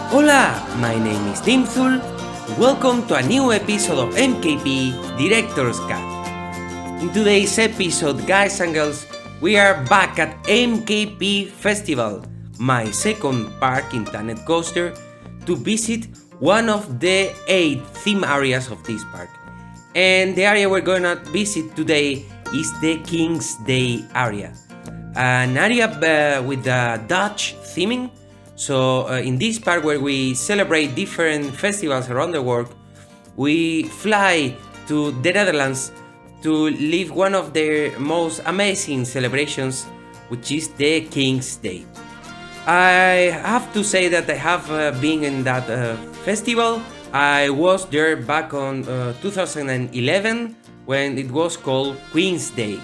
Hola, my name is Dimthul. Welcome to a new episode of MKP Director's Cut. In today's episode, guys and girls, we are back at MKP Festival, my second park in Planet Coaster, to visit one of the 8 theme areas of this park. And the area we're gonna visit today is the King's Day area. An area with the Dutch theming. So in this park where we celebrate different festivals around the world, we fly to the Netherlands to live one of their most amazing celebrations, which is the King's Day. I have to say that I have been in that festival. I was there back on 2011 when it was called Queen's Day.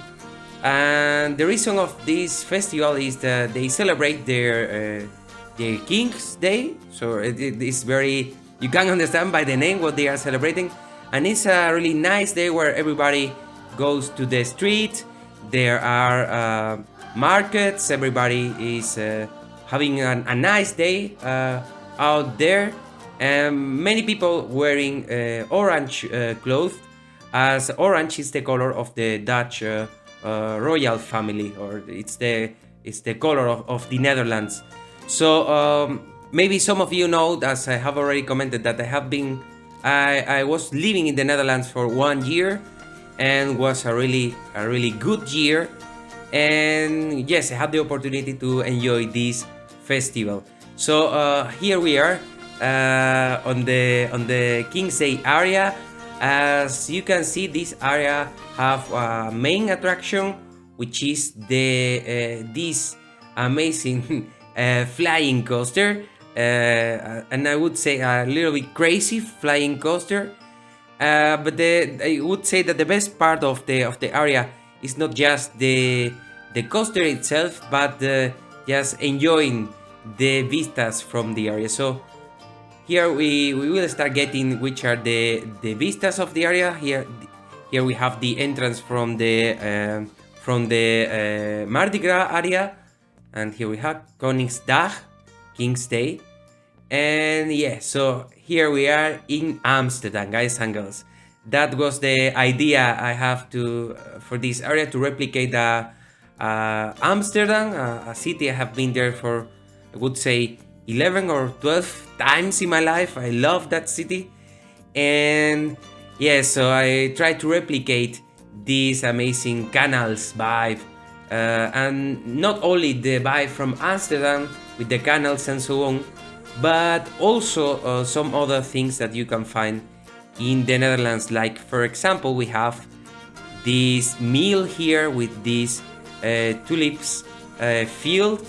And the reason of this festival is that they celebrate their King's Day. So it is very, you can understand by the name what they are celebrating. And it's a really nice day where everybody goes to the street. There are markets. Everybody is having a nice day out there. And many people wearing orange clothes, as orange is the color of the Dutch royal family, or it's the color of the Netherlands. So maybe some of you know, as I have already commented, that I was living in the Netherlands for 1 year, and was a really good year. And yes, I had the opportunity to enjoy this festival. So here we are on the King's Day area. As you can see, this area have a main attraction, which is this amazing flying coaster, and I would say a little bit crazy flying coaster. But I would say that the best part of the area is not just the coaster itself, but just enjoying the vistas from the area. So here we will start getting which are the vistas of the area. Here we have the entrance from the Mardi Gras area, and here we have Koningsdag, King's Day. And yeah, so here we are in Amsterdam, guys and girls. That was the idea I have to for this area, to replicate Amsterdam, a city I have been there for, I would say, 11 or 12 times in my life. I love that city. And yeah, so I try to replicate this amazing canals vibe, and not only the vibe from Amsterdam with the canals and so on, but also some other things that you can find in the Netherlands. Like, for example, we have this mill here with this tulips field.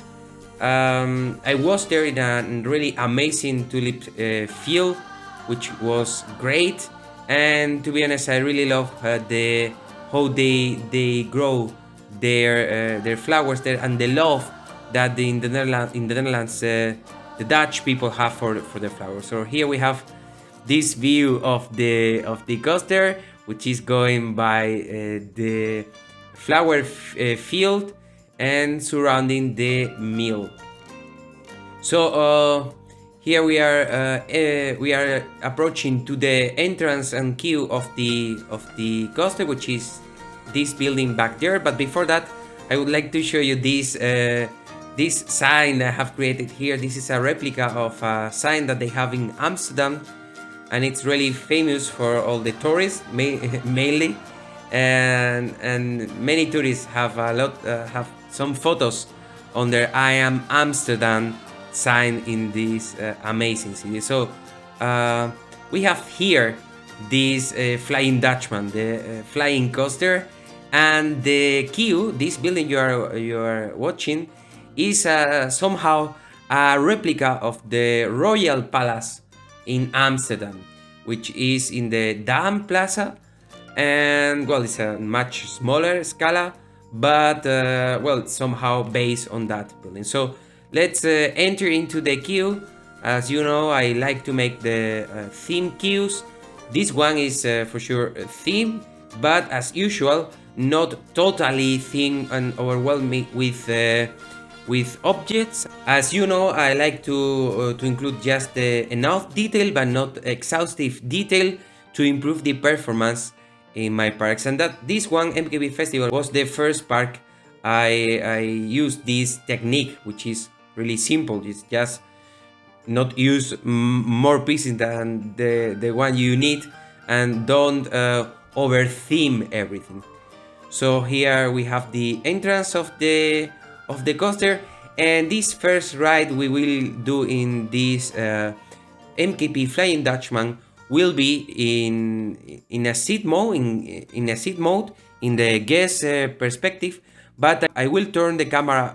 I was there in a really amazing tulip field, which was great. And to be honest, I really love how they grow their flowers there, and the love that in the Netherlands the Dutch people have for the flowers. So here we have this view of the coaster, which is going by the flower field and surrounding the mill. So here we are approaching to the entrance and queue of the coaster, which is this building back there. But before that, I would like to show you this sign I have created here. This is a replica of a sign that they have in Amsterdam, and it's really famous for all the tourists, mainly. And many tourists have have some photos on their "I am Amsterdam" sign in this amazing city. So we have here this Flying Dutchman, the flying coaster, and the queue. This building you are watching is somehow a replica of the Royal Palace in Amsterdam, which is in the Dam Plaza. And well, it's a much smaller scala, but well, somehow based on that building. So let's enter into the queue. As you know, I like to make the theme queues. This one is for sure a theme, but as usual, not totally theme and overwhelming with with objects. As you know, I like to include just enough detail but not exhaustive detail to improve the performance in my parks. And that this one MKP Festival was the first park I used this technique, which is really simple. It's just not use more pieces than the one you need, and don't over theme everything. So here we have the entrance of the coaster, and this first ride we will do in this MKP Flying Dutchman will be in a seat mode, in a seat mode, in the guest perspective, but I will turn the camera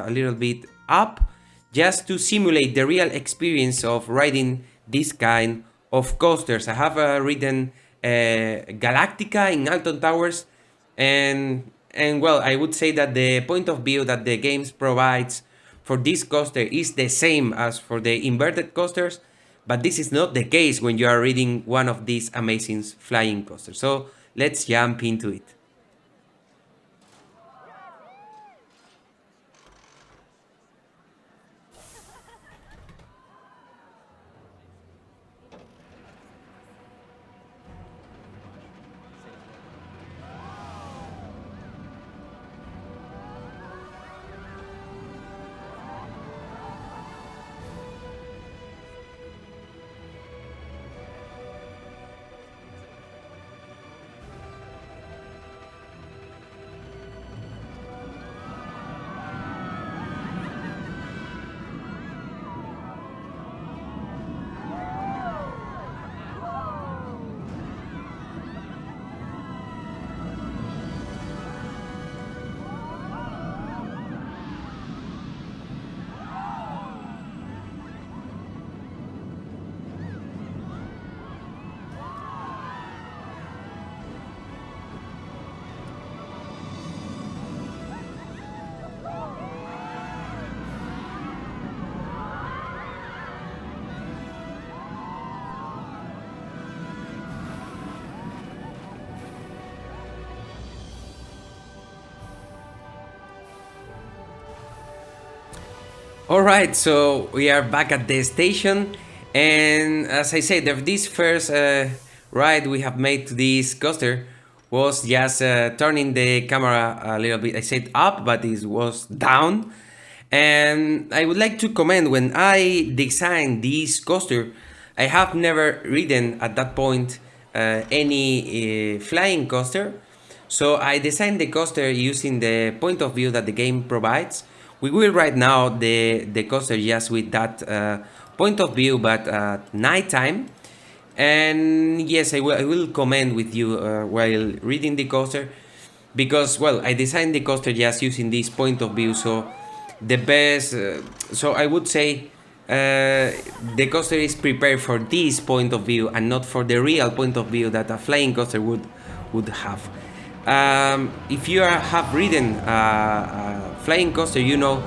a little bit up just to simulate the real experience of riding this kind of coasters. I have ridden Galactica in Alton Towers, and well, I would say that the point of view that the games provides for this coaster is the same as for the inverted coasters, but this is not the case when you are reading one of these amazing flying coasters. So let's jump into it. Alright, so we are back at the station, and as I said, this first ride we have made to this coaster was just turning the camera a little bit. I said up, but it was down. And I would like to comment, when I designed this coaster, I have never ridden at that point any flying coaster. So I designed the coaster using the point of view that the game provides. We will right now the coaster just with that point of view, but at nighttime. And yes, I will comment with you while reading the coaster, because well, I designed the coaster just using this point of view. So the best, so I would say the coaster is prepared for this point of view and not for the real point of view that a flying coaster would have. If you have ridden a flying coaster, you know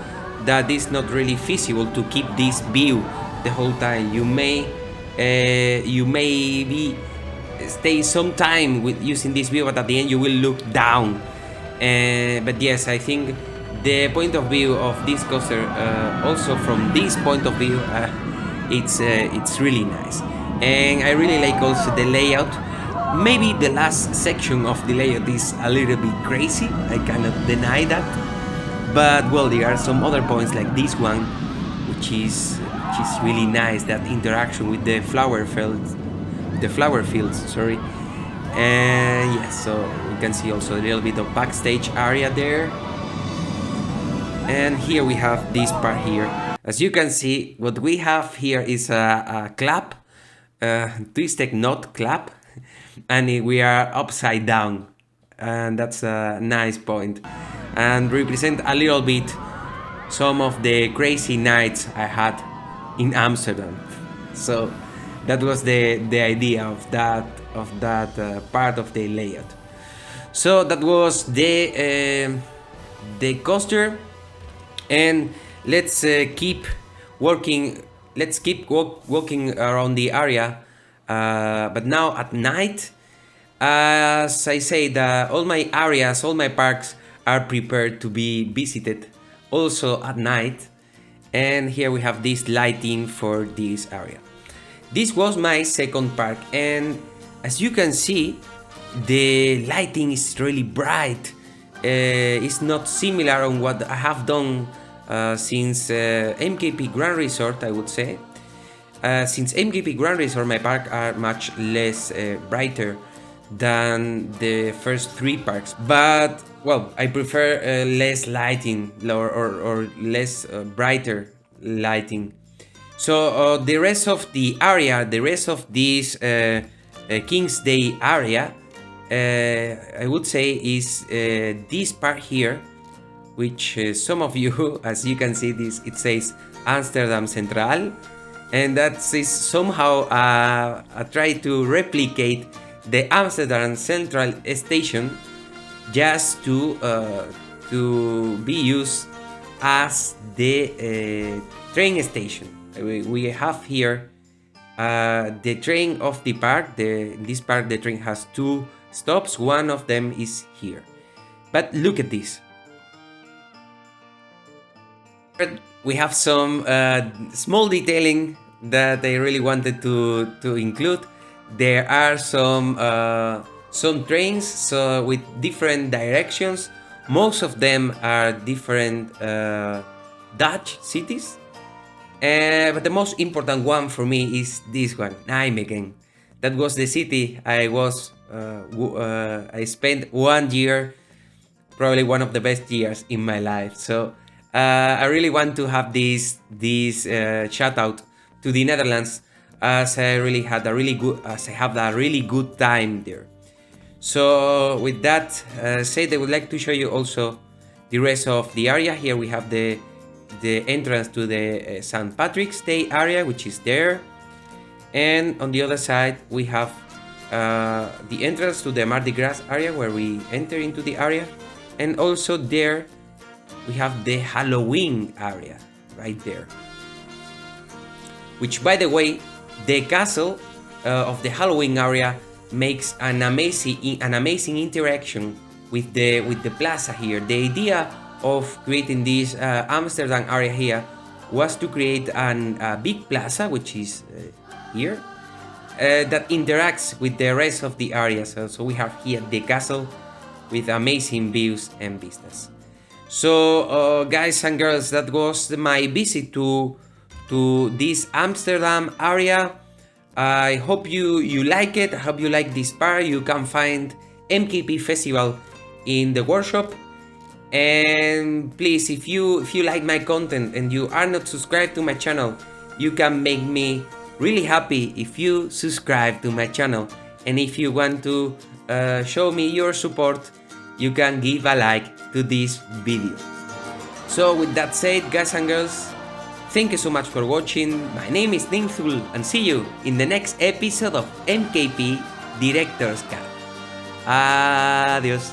that it's not really feasible to keep this view the whole time. You may be stay some time with using this view, but at the end you will look down. But yes, I think the point of view of this coaster, also from this point of view, it's really nice, and I really like also the layout. Maybe the last section of the layout is a little bit crazy, I cannot deny that. But well, there are some other points like this one, which is really nice. That interaction with the flower fields, sorry. And yes, so we can see also a little bit of backstage area there. And here we have this part here. As you can see, what we have here is a clap, twisted knot clap, and we are upside down, and that's a nice point, and represent a little bit some of the crazy nights I had in Amsterdam. So that was the idea of that part of the layout. So that was the coaster, and let's keep working. Let's keep walking around the area, but now at night. As I say, all my areas, all my parks are prepared to be visited also at night. And here we have this lighting for this area. This was my second park, and as you can see, the lighting is really bright. It's not similar on what I have done since MKP Grand Resort, I would say. Since MKP Grand Resort, my park are much less brighter than the first three parks. But, well, I prefer less lighting or less brighter lighting. So the rest of the area, the rest of this King's Day area, I would say is this part here, which some of you, as you can see, this it says Amsterdam Central, and that is somehow I try to replicate the Amsterdam Central Station, just to be used as the train station. We have here the train of the park. This park, the train has two stops. One of them is here. But look at this. We have some small detailing that I really wanted to include. There are some trains with different directions. Most of them are different Dutch cities. But the most important one for me is this one, Nijmegen. That was the city I spent 1 year, probably one of the best years in my life. So I really want to have this shout out to the Netherlands, as I have a really good time there. So with that said, I would like to show you also the rest of the area. Here we have the entrance to the St. Patrick's Day area, which is there, and on the other side we have the entrance to the Mardi Gras area, where we enter into the area, and also there we have the Halloween area right there, which, by the way, the castle of the Halloween area makes an amazing interaction with the plaza here. The idea of creating this Amsterdam area here was to create a big plaza, which is here, that interacts with the rest of the area. So we have here the castle with amazing views and vistas. So guys and girls, that was my visit to this Amsterdam area. I hope you like it. I hope you like this part. You can find MKP Festival in the workshop. And please, if you like my content and you are not subscribed to my channel, you can make me really happy if you subscribe to my channel. And if you want to show me your support, you can give a like to this video. So with that said, guys and girls, thank you so much for watching. My name is Nimthul, and see you in the next episode of MKP Director's Cut. Adios.